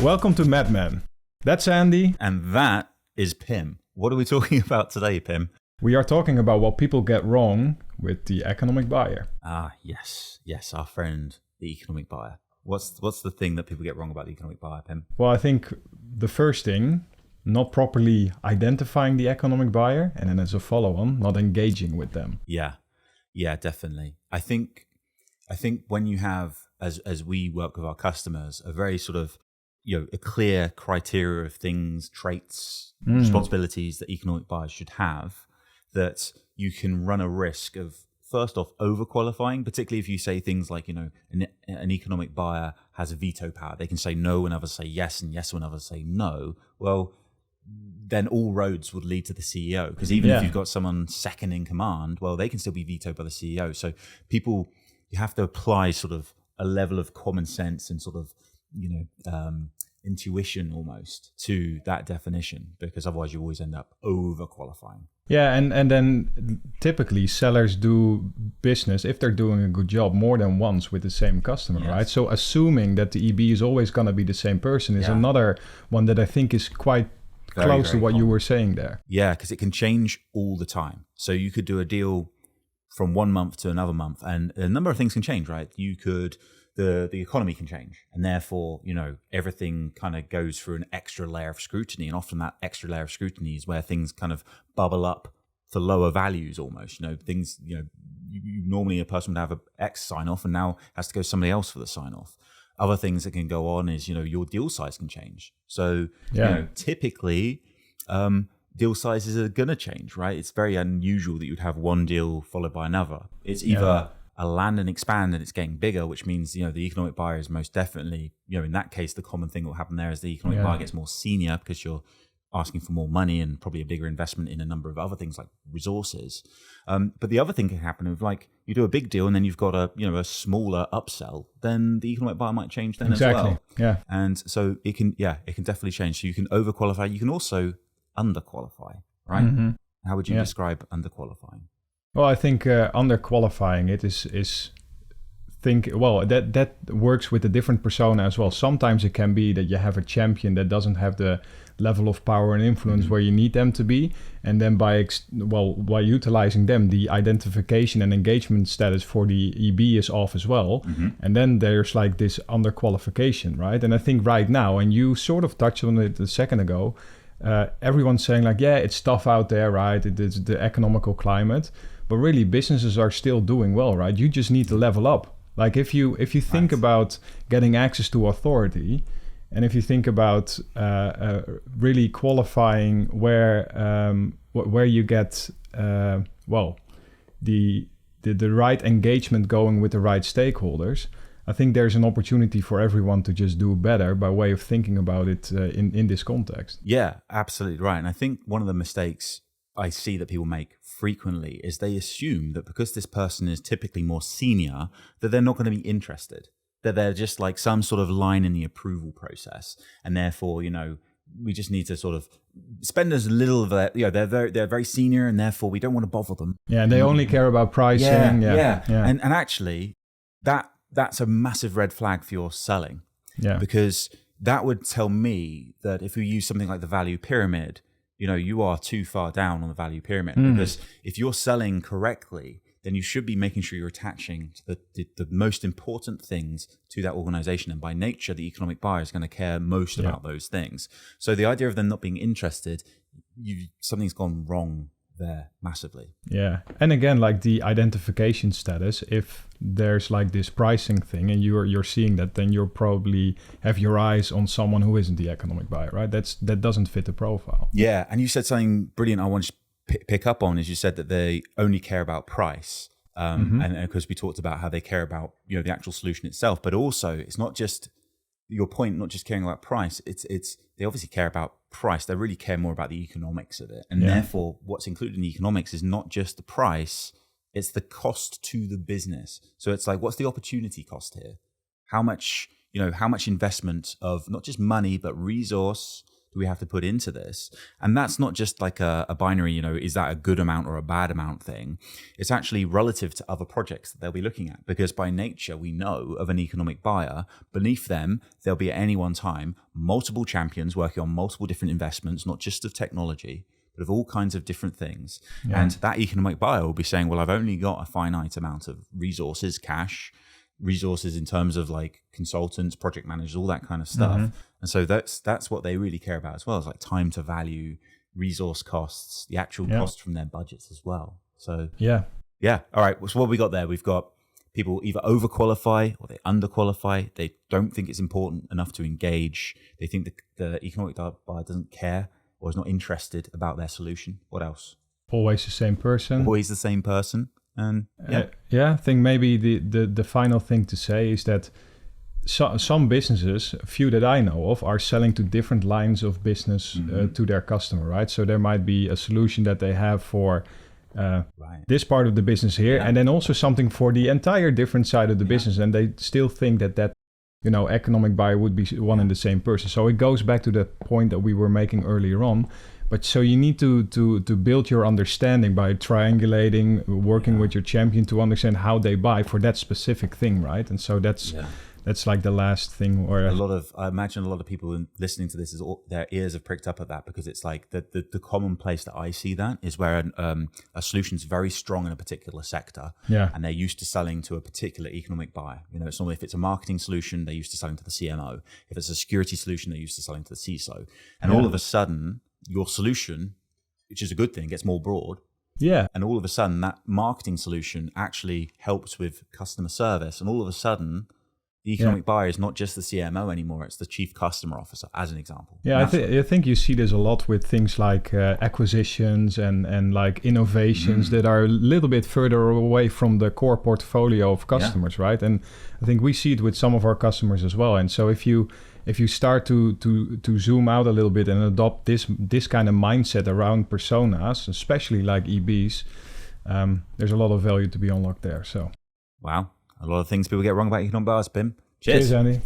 Welcome to MedMen. That's Andy. And that is Pim. What are we talking about today, Pim? We are talking about what people get wrong with the economic buyer. Yes, our friend, the economic buyer. What's the thing that people get wrong about the economic buyer, Pim? Well, I think the first thing, not properly identifying the economic buyer, and then as a follow-on, not engaging with them. Yeah, definitely. I think when you have, as we work with our customers, a very sort of, a clear criteria of things, traits, responsibilities that economic buyers should have, that you can run a risk of, first off, overqualifying, particularly if you say things like, an economic buyer has a veto power. They can say no when others say yes, and yes when others say no. Well, then all roads would lead to the CEO, because even if you've got someone second in command, well, they can still be vetoed by the CEO. So you have to apply sort of a level of common sense and sort of, intuition almost to that definition, because otherwise you always end up overqualifying. Yeah, and then typically sellers do business, if they're doing a good job, more than once with the same customer, right? So assuming that the EB is always going to be the same person is another one that I think is quite close to what you were saying there. Yeah, because it can change all the time. So you could do a deal from 1 month to another month, and a number of things can change, right? You could... The economy can change, and therefore, everything kind of goes through an extra layer of scrutiny, and often that extra layer of scrutiny is where things kind of bubble up for lower values almost. Things, normally a person would have an X sign off and now has to go somebody else for the sign off. Other things that can go on is, your deal size can change. So, typically, deal sizes are going to change, right? It's very unusual that you'd have one deal followed by another. It's either a land and expand and it's getting bigger, which means, the economic buyer is most definitely, in that case, the common thing that will happen there is the economic buyer gets more senior because you're asking for more money and probably a bigger investment in a number of other things like resources. But the other thing can happen if you do a big deal and then you've got a smaller upsell, then the economic buyer might change then as well. Yeah. And so it can definitely change. So you can overqualify. You can also underqualify, right? Mm-hmm. How would you describe underqualifying? Well, I think underqualifying it is that works with a different persona as well. Sometimes it can be that you have a champion that doesn't have the level of power and influence where you need them to be, and then by utilizing them, the identification and engagement status for the EB is off as well, and then there's like this underqualification, right? And I think right now, and you sort of touched on it a second ago, everyone's saying like, it's tough out there, right? It's the economical climate. But really, businesses are still doing well, right? You just need to level up. Like if you think about getting access to authority, and if you think about really qualifying where you get the right engagement going with the right stakeholders, I think there's an opportunity for everyone to just do better by way of thinking about it in this context. Yeah, absolutely right. And I think one of the mistakes I see that people make frequently is they assume that because this person is typically more senior, that they're not going to be interested, that they're just like some sort of line in the approval process. And therefore, we just need to sort of spend as little of that, they're very senior and therefore we don't want to bother them. Yeah, and they only care about pricing. Yeah. And actually that's a massive red flag for your selling. Yeah. Because that would tell me that if you use something like the value pyramid, you are too far down on the value pyramid, because if you're selling correctly, then you should be making sure you're attaching to the most important things to that organization. And by nature, the economic buyer is going to care most about those things. So the idea of them not being interested, something's gone wrong there massively. Yeah. And again, like the identification status, if there's like this pricing thing and you're seeing that, then you're probably have your eyes on someone who isn't the economic buyer, right? That doesn't fit the profile. Yeah. And you said something brilliant I want to pick up on, is you said that they only care about price. And because we talked about how they care about, the actual solution itself, but also it's not just your point, not just caring about price. It's they obviously care about price. They really care more about the economics of it. And therefore what's included in the economics is not just the price, it's the cost to the business. So it's like, what's the opportunity cost here? How much investment of not just money, but resource do we have to put into this? And that's not just like a binary, you know, is that a good amount or a bad amount thing? It's actually relative to other projects that they'll be looking at, because by nature, we know of an economic buyer. Beneath them, there'll be at any one time multiple champions working on multiple different investments, not just of technology, but of all kinds of different things. Yeah. And that economic buyer will be saying, well, I've only got a finite amount of resources, cash, resources in terms of like consultants, project managers, all that kind of stuff. Mm-hmm. And so that's what they really care about as well, is like time to value, resource costs, the actual cost from their budgets as well. So yeah. All right. So what we got there? We've got people either overqualify or they underqualify. They don't think it's important enough to engage. They think the economic buyer doesn't care or is not interested about their solution. What else? Always the same person. Always the same person. And I think maybe the final thing to say is that some businesses, a few that I know of, are selling to different lines of business to their customer, right? So there might be a solution that they have for this part of the business here, and then also something for the entire different side of the business, and they still think that you know, economic buyer would be one and the same person. So it goes back to that point that we were making earlier on. But so you need to build your understanding by triangulating, working with your champion to understand how they buy for that specific thing, right? And so that's like the last thing. Or I imagine a lot of people listening to this their ears have pricked up at that, because it's like the common place that I see that is where a solution's very strong in a particular sector, and they're used to selling to a particular economic buyer. You know, it's normally, if it's a marketing solution, they're used to selling to the CMO. If it's a security solution, they're used to selling to the CISO. And all of a sudden, your solution, which is a good thing, gets more broad. Yeah. And all of a sudden, that marketing solution actually helps with customer service. And all of a sudden, the economic buyer is not just the CMO anymore, it's the chief customer officer, as an example. Yeah, I think you see this a lot with things like acquisitions and like innovations that are a little bit further away from the core portfolio of customers, right? And I think we see it with some of our customers as well. And so if you start to zoom out a little bit and adopt this kind of mindset around personas, especially like EBs, there's a lot of value to be unlocked there. So, wow, a lot of things people get wrong about economic buyers, Pim. Cheers, Andy.